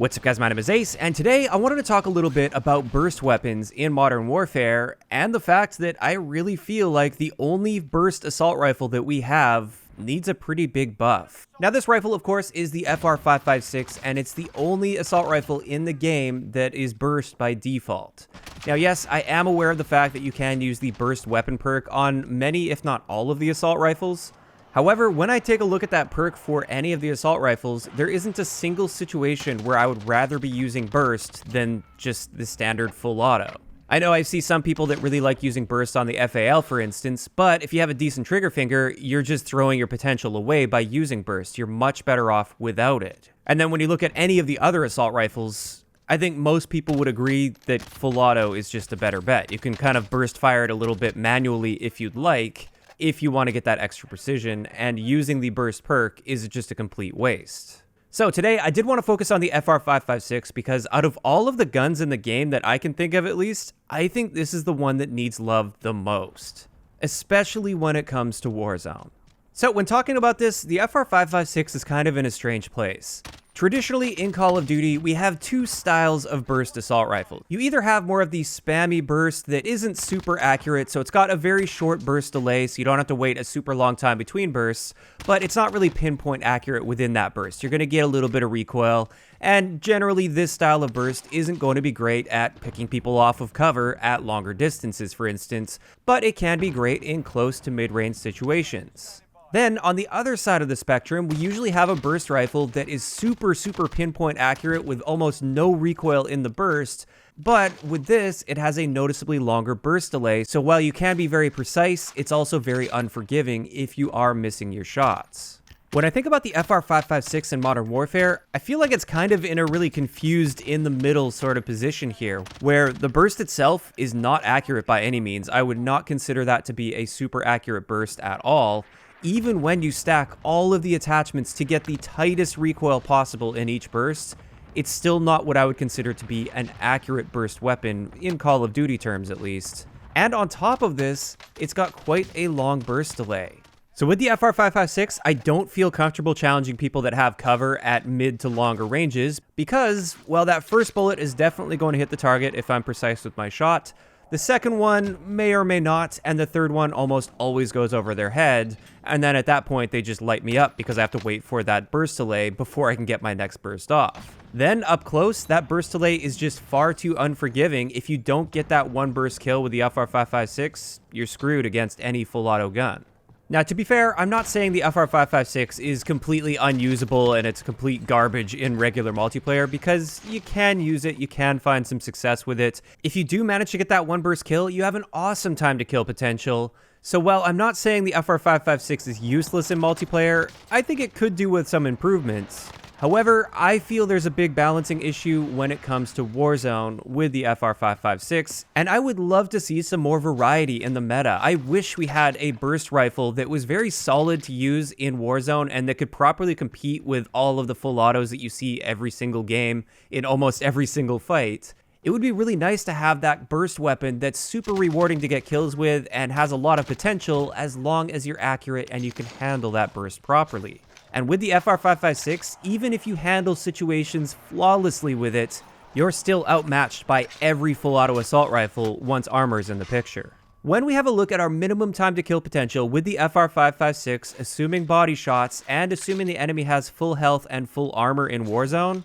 What's up guys, my name is Ace, and today I wanted to talk a little bit about burst weapons in Modern Warfare, and the fact that I really feel like the only burst assault rifle that we have needs a pretty big buff. Now this rifle of course is the FR556, and it's the only assault rifle in the game that is burst by default. Now yes, I am aware of the fact that you can use the burst weapon perk on many if not all of the assault rifles. However, when I take a look at that perk for any of the assault rifles, there isn't a single situation where I would rather be using burst than just the standard full auto. I know I see some people that really like using burst on the FAL for instance, but if you have a decent trigger finger, you're just throwing your potential away by using burst. You're much better off without it. And then when you look at any of the other assault rifles, I think most people would agree that full auto is just a better bet. You can kind of burst fire it a little bit manually if you'd like, if you want to get that extra precision, and using the burst perk is just a complete waste. So today I did want to focus on the FR556 because out of all of the guns in the game that I can think of at least, I think this is the one that needs love the most, especially when it comes to Warzone. So when talking about this, the FR556 is kind of in a strange place. Traditionally, in Call of Duty, we have two styles of burst assault rifle. You either have more of the spammy burst that isn't super accurate, so it's got a very short burst delay, so you don't have to wait a super long time between bursts, but it's not really pinpoint accurate within that burst. You're going to get a little bit of recoil, and generally this style of burst isn't going to be great at picking people off of cover at longer distances, for instance, but it can be great in close to mid-range situations. Then, on the other side of the spectrum, we usually have a burst rifle that is super pinpoint accurate with almost no recoil in the burst, but with this, it has a noticeably longer burst delay, so while you can be very precise, it's also very unforgiving if you are missing your shots. When I think about the FR556 in Modern Warfare, I feel like it's kind of in a really confused in-the-middle sort of position here, where the burst itself is not accurate by any means. I would not consider that to be a super accurate burst at all. Even when you stack all of the attachments to get the tightest recoil possible in each burst, it's still not what I would consider to be an accurate burst weapon, in Call of Duty terms at least. And on top of this, it's got quite a long burst delay. So with the FR556, I don't feel comfortable challenging people that have cover at mid to longer ranges, because, well, that first bullet is definitely going to hit the target if I'm precise with my shot. The second one may or may not, and the third one almost always goes over their head, and then at that point they just light me up because I have to wait for that burst delay before I can get my next burst off. Then up close, that burst delay is just far too unforgiving. If you don't get that one burst kill with the FR556, you're screwed against any full auto gun. Now, to be fair, I'm not saying the FR556 is completely unusable and it's complete garbage in regular multiplayer, because you can use it, you can find some success with it. If you do manage to get that one burst kill, you have an awesome time to kill potential. So while I'm not saying the FR556 is useless in multiplayer, I think it could do with some improvements. However, I feel there's a big balancing issue when it comes to Warzone with the FR556, and I would love to see some more variety in the meta. I wish we had a burst rifle that was very solid to use in Warzone and that could properly compete with all of the full autos that you see every single game in almost every single fight. It would be really nice to have that burst weapon that's super rewarding to get kills with and has a lot of potential as long as you're accurate and you can handle that burst properly. And with the FR556, even if you handle situations flawlessly with it, you're still outmatched by every full auto assault rifle once armor is in the picture. When we have a look at our minimum time to kill potential with the FR556, assuming body shots and assuming the enemy has full health and full armor in Warzone,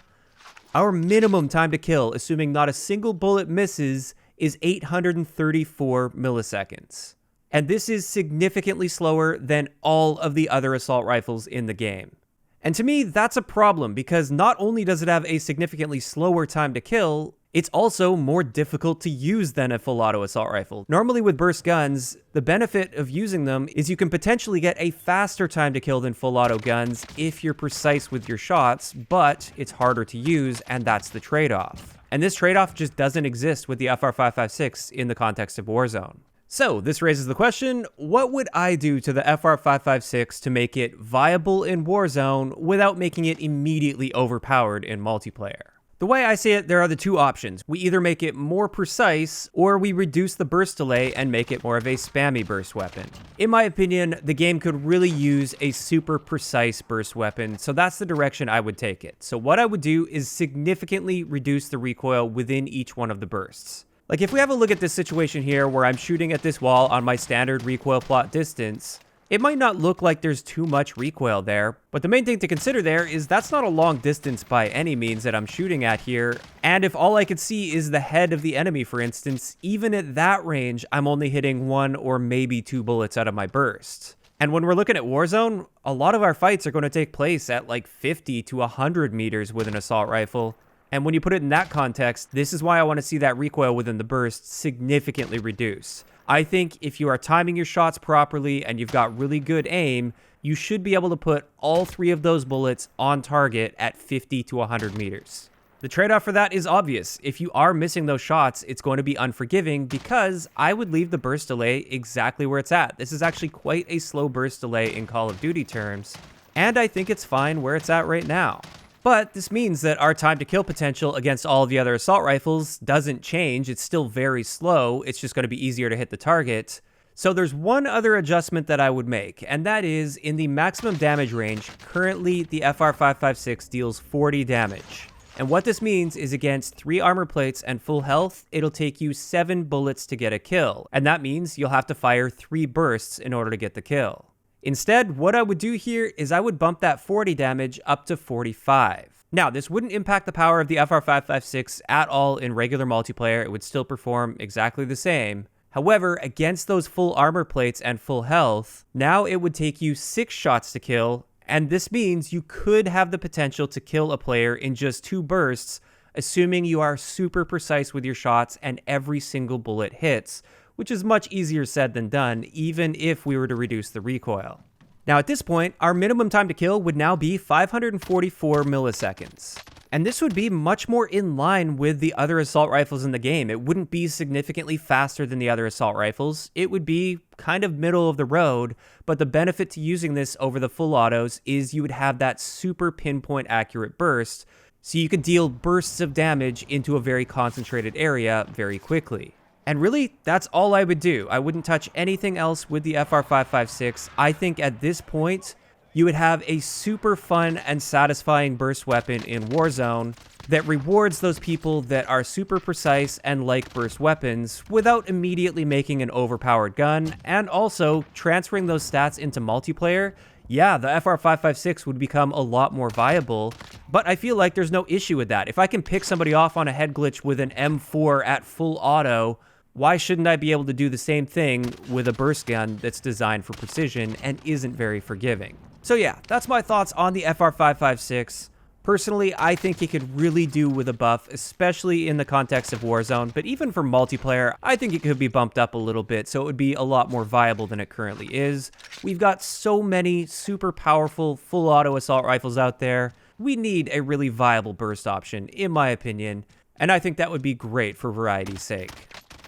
our minimum time to kill, assuming not a single bullet misses, is 834 milliseconds. And this is significantly slower than all of the other assault rifles in the game. And to me, that's a problem, because not only does it have a significantly slower time to kill, it's also more difficult to use than a full auto assault rifle. Normally with burst guns, the benefit of using them is you can potentially get a faster time to kill than full auto guns if you're precise with your shots, but it's harder to use, and that's the trade-off. And this trade-off just doesn't exist with the FR556 in the context of Warzone. So this raises the question, what would I do to the FR556 to make it viable in Warzone without making it immediately overpowered in multiplayer? The way I see it, there are the two options. We either make it more precise, or we reduce the burst delay and make it more of a spammy burst weapon. In my opinion, the game could really use a super precise burst weapon, so that's the direction I would take it. So what I would do is significantly reduce the recoil within each one of the bursts. Like if we have a look at this situation here where I'm shooting at this wall on my standard recoil plot distance, it might not look like there's too much recoil there, but the main thing to consider there is that's not a long distance by any means that I'm shooting at here, and if all I could see is the head of the enemy, for instance, even at that range, I'm only hitting 1 or maybe 2 bullets out of my burst. And when we're looking at Warzone, a lot of our fights are going to take place at like 50 to 100 meters with an assault rifle, and when you put it in that context, this is why I want to see that recoil within the burst significantly reduce. I think if you are timing your shots properly and you've got really good aim, you should be able to put all 3 of those bullets on target at 50 to 100 meters. The trade-off for that is obvious. If you are missing those shots, it's going to be unforgiving because I would leave the burst delay exactly where it's at. This is actually quite a slow burst delay in Call of Duty terms, and I think it's fine where it's at right now. But this means that our time to kill potential against all of the other assault rifles doesn't change. It's still very slow. It's just going to be easier to hit the target. So there's one other adjustment that I would make, and that is in the maximum damage range, currently the FR556 deals 40 damage. And what this means is against 3 armor plates and full health, it'll take you 7 bullets to get a kill. And that means you'll have to fire 3 bursts in order to get the kill. Instead, what I would do here is I would bump that 40 damage up to 45. Now, this wouldn't impact the power of the FR556 at all in regular multiplayer. It would still perform exactly the same. However, against those full armor plates and full health, now it would take you 6 shots to kill, and this means you could have the potential to kill a player in just 2 bursts, assuming you are super precise with your shots and every single bullet hits, which is much easier said than done, even if we were to reduce the recoil. Now at this point, our minimum time to kill would now be 544 milliseconds. And this would be much more in line with the other assault rifles in the game. It wouldn't be significantly faster than the other assault rifles. It would be kind of middle of the road, but the benefit to using this over the full autos is you would have that super pinpoint accurate burst, so you could deal bursts of damage into a very concentrated area very quickly. And really, that's all I would do. I wouldn't touch anything else with the FR556. I think at this point, you would have a super fun and satisfying burst weapon in Warzone that rewards those people that are super precise and like burst weapons without immediately making an overpowered gun, and also transferring those stats into multiplayer. Yeah, the FR556 would become a lot more viable, but I feel like there's no issue with that. If I can pick somebody off on a head glitch with an M4 at full auto, why shouldn't I be able to do the same thing with a burst gun that's designed for precision and isn't very forgiving? So yeah, that's my thoughts on the FR556. Personally, I think it could really do with a buff, especially in the context of Warzone, but even for multiplayer, I think it could be bumped up a little bit, so it would be a lot more viable than it currently is. We've got so many super powerful full auto assault rifles out there. We need a really viable burst option, in my opinion, and I think that would be great for variety's sake.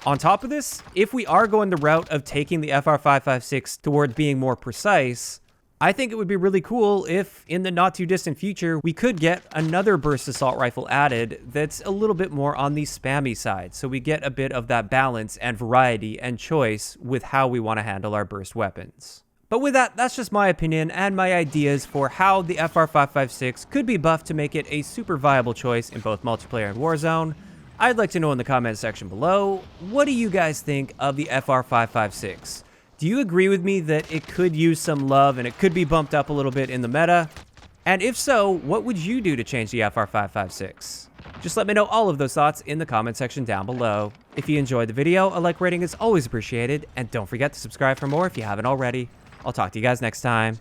On top of this, if we are going the route of taking the FR556 toward being more precise, I think it would be really cool if, in the not too distant future, we could get another burst assault rifle added that's a little bit more on the spammy side, so we get a bit of that balance and variety and choice with how we want to handle our burst weapons. But with that, that's just my opinion and my ideas for how the FR556 could be buffed to make it a super viable choice in both multiplayer and Warzone. I'd like to know in the comments section below, what do you guys think of the FR556? Do you agree with me that it could use some love and it could be bumped up a little bit in the meta? And if so, what would you do to change the FR556? Just let me know all of those thoughts in the comment section down below. If you enjoyed the video, a like rating is always appreciated, and don't forget to subscribe for more if you haven't already. I'll talk to you guys next time.